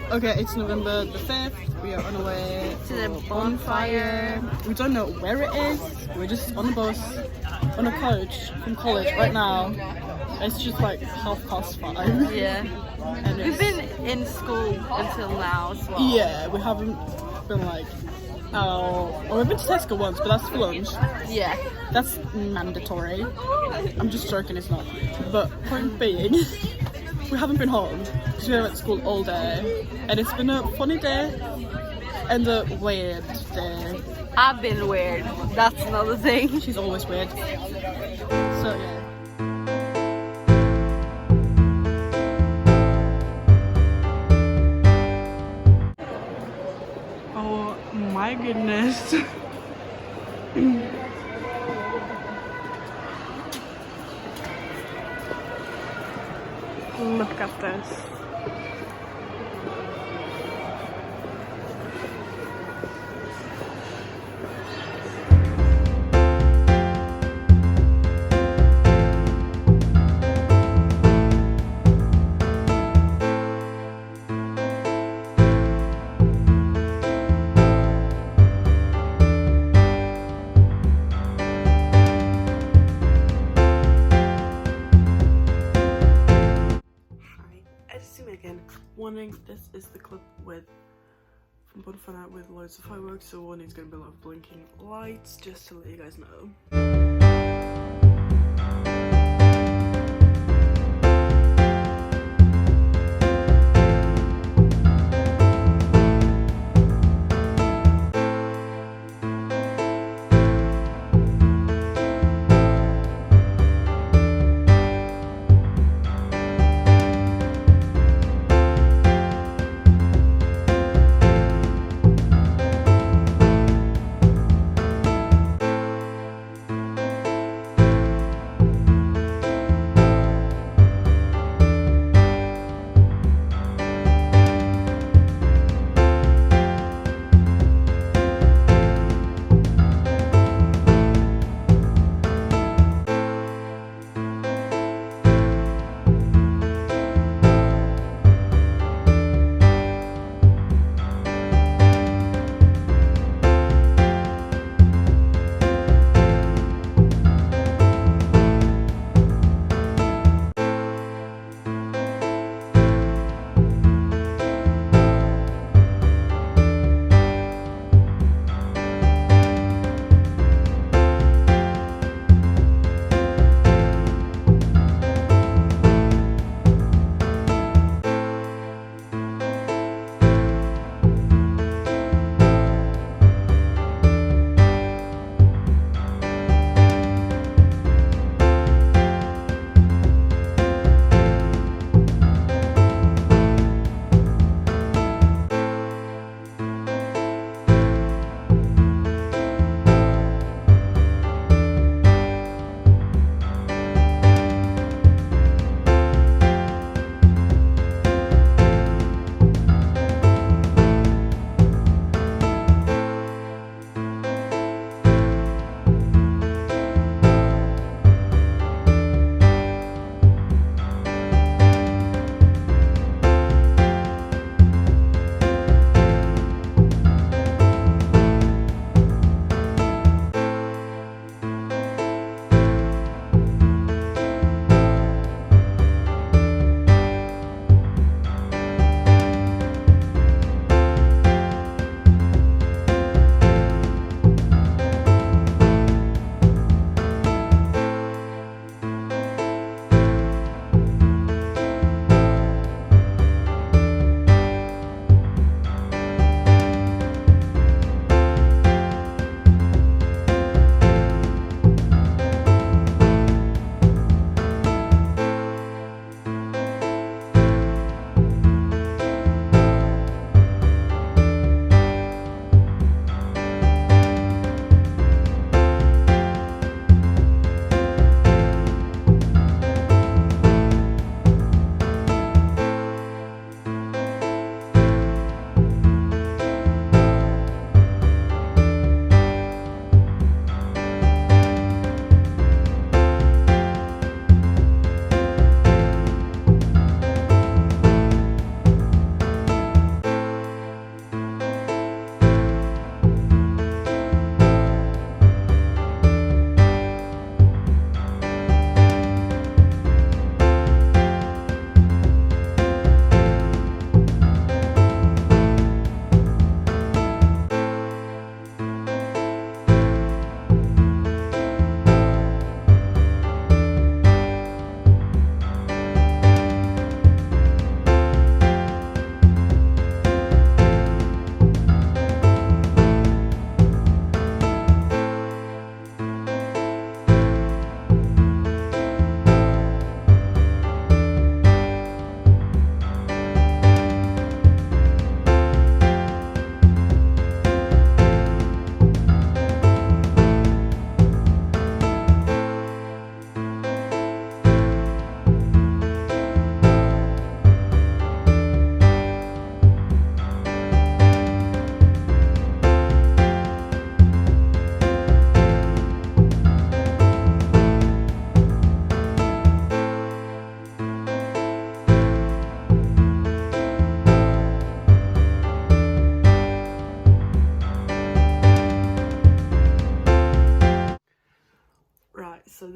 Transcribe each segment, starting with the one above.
Okay, it's November the 5th. We are on our way To the bonfire. We don't know where it is. We're just on the bus, on a coach from college right now. It's just like 5:30. Yeah. And We've been in school until now as well. Yeah, we haven't been like, oh, well, we've been to Tesco once, but that's for lunch. Yeah. That's mandatory. I'm just joking, it's not. But point being, we haven't been home because we were at school all day, and it's been a funny day and a weird day. I've been weird. That's another thing. She's always weird. So yeah. Oh my goodness. Look at this. Again, warning, this is the clip with from Bonfire with loads of fireworks, so warning, it's going to be a lot of blinking lights, just to let you guys know.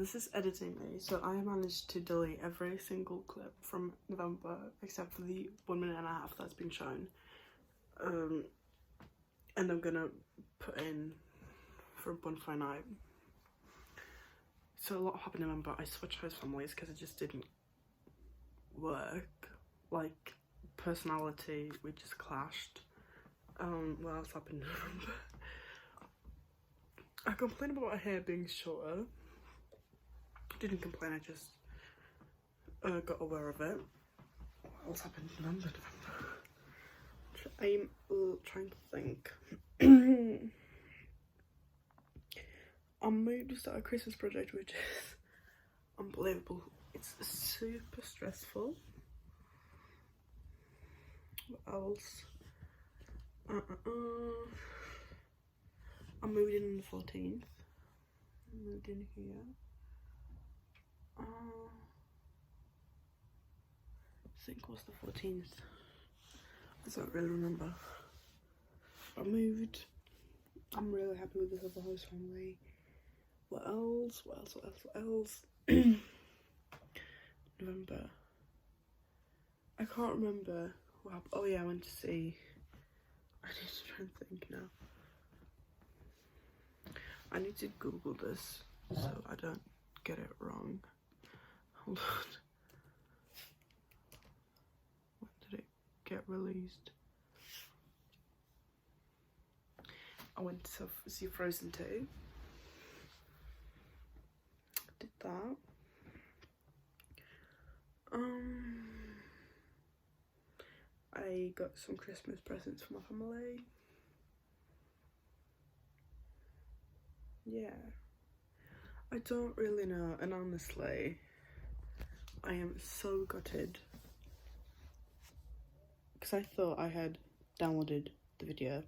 this is editing me, so I managed to delete every single clip from November except for the 1 minute and a half that's been shown. And I'm gonna put in for Bonfire night. So a lot happened in November. I switched host families because it just didn't work. Like, personality, we just clashed. What else happened in November? I complained about my hair being shorter. Didn't complain, I just got aware of it. What else happened in November? I'm trying to think. I moved to start a Christmas project, which is unbelievable. It's super stressful. What else? I moved in on the 14th. I moved in here. I think it was the 14th. I don't really remember. I moved. I'm really happy with this other host family. What else? What else? What else? What else? November. I can't remember what happened. Oh yeah, I went to see. I need to try and think now. I need to Google this so I don't get it wrong. Hold on. When did it get released? I went to see Frozen 2. Did that. I got some Christmas presents for my family. Yeah. I don't really know, and honestly, I am so gutted. Because I thought I had downloaded the video.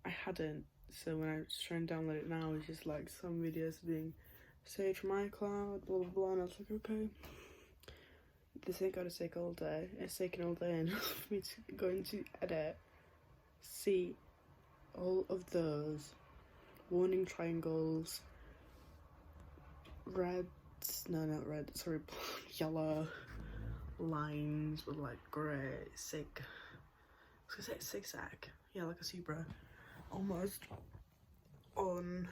I hadn't, so when I was trying to download it now, it's just like some videos being saved from iCloud, blah blah blah, and I was like, okay, this ain't gonna take all day. It's taking all day enough for me to go into edit, see all of those warning triangles, reds, no not red, sorry, yellow lines with like grey, zigzag, yeah, like a zebra. Almost on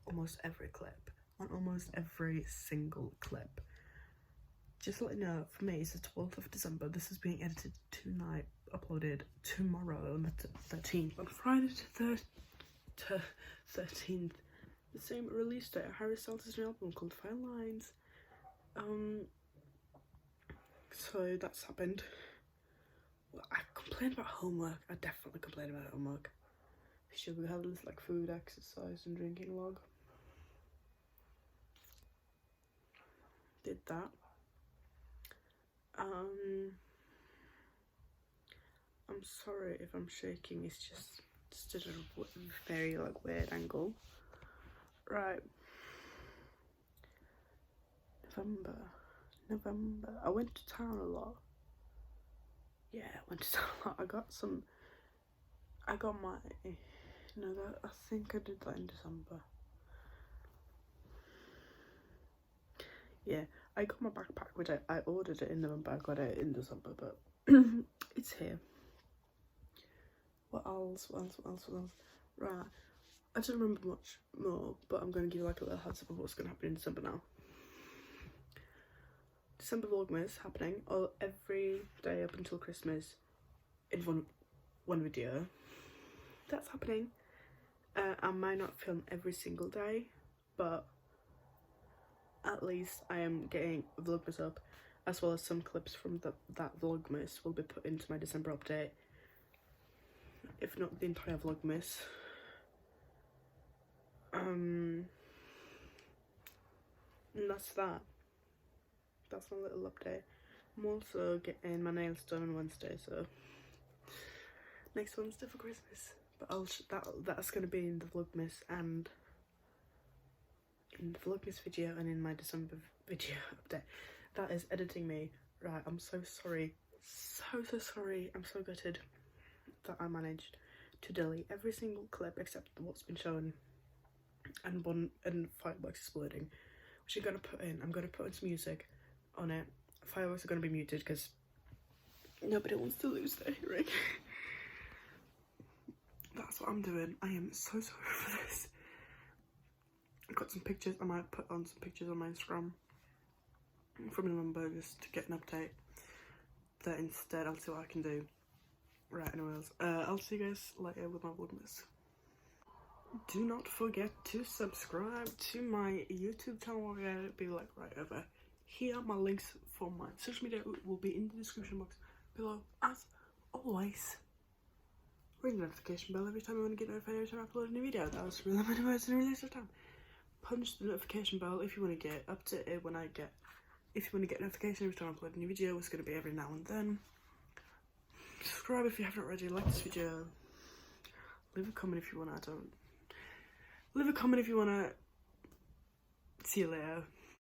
almost every clip, on almost every single clip. Just to let you know, for me, it's the 12th of December. This is being edited tonight, uploaded tomorrow on the 13th. On Friday the 13th, the same release date, Harry Styles' new album called Fine Lines. So that's happened. I complained about homework. I definitely complained about homework. Should we have this like food, exercise, and drinking log? Did that. I'm sorry if I'm shaking. It's just stood at a very like weird angle. Right. November. I went to town a lot. Yeah, I went to town a lot. I got my, no, I think I did that in December. Yeah, I got my backpack, which I ordered it in November. I got it in December, but it's here. What else? Right, I don't remember much more, but I'm going to give you like a little heads up of what's going to happen in December now. December Vlogmas happening every day up until Christmas in one video. That's happening. I might not film every single day, but at least I am getting Vlogmas up, as well as some clips from that Vlogmas will be put into my December update, if not the entire Vlogmas. And that's that. That's my little update. I'm also getting my nails done on Wednesday, so next Wednesday for Christmas. But that's going to be in the Vlogmas and in the Vlogmas video and in my December video update. That is editing me. Right, I'm so sorry. So sorry. I'm so gutted that I managed to delete every single clip except what's been shown and fireworks exploding, which I'm gonna put in. I'm gonna put in some music on it. Fireworks are gonna be muted because nobody wants to lose their hearing. That's what I'm doing. I am so sorry for this. I've got some pictures. I might put on some pictures on my Instagram from November just to get an update. That instead, I'll see what I can do. Right, anyways, I'll see you guys later with my vlogmas. Do not forget to subscribe to my YouTube channel. It'll be like right over here. My links for my social media will be in the description box below. As always, ring the notification bell every time you want to get notified every time I upload a new video. That was really many words in a really short time. Punch the notification bell if you want to get up to it when I get. If you want to get notification every time I upload a new video. It's going to be every now and then. Subscribe if you haven't already. Like this video. Leave a comment if you want to. Leave a comment if you want to. See you later.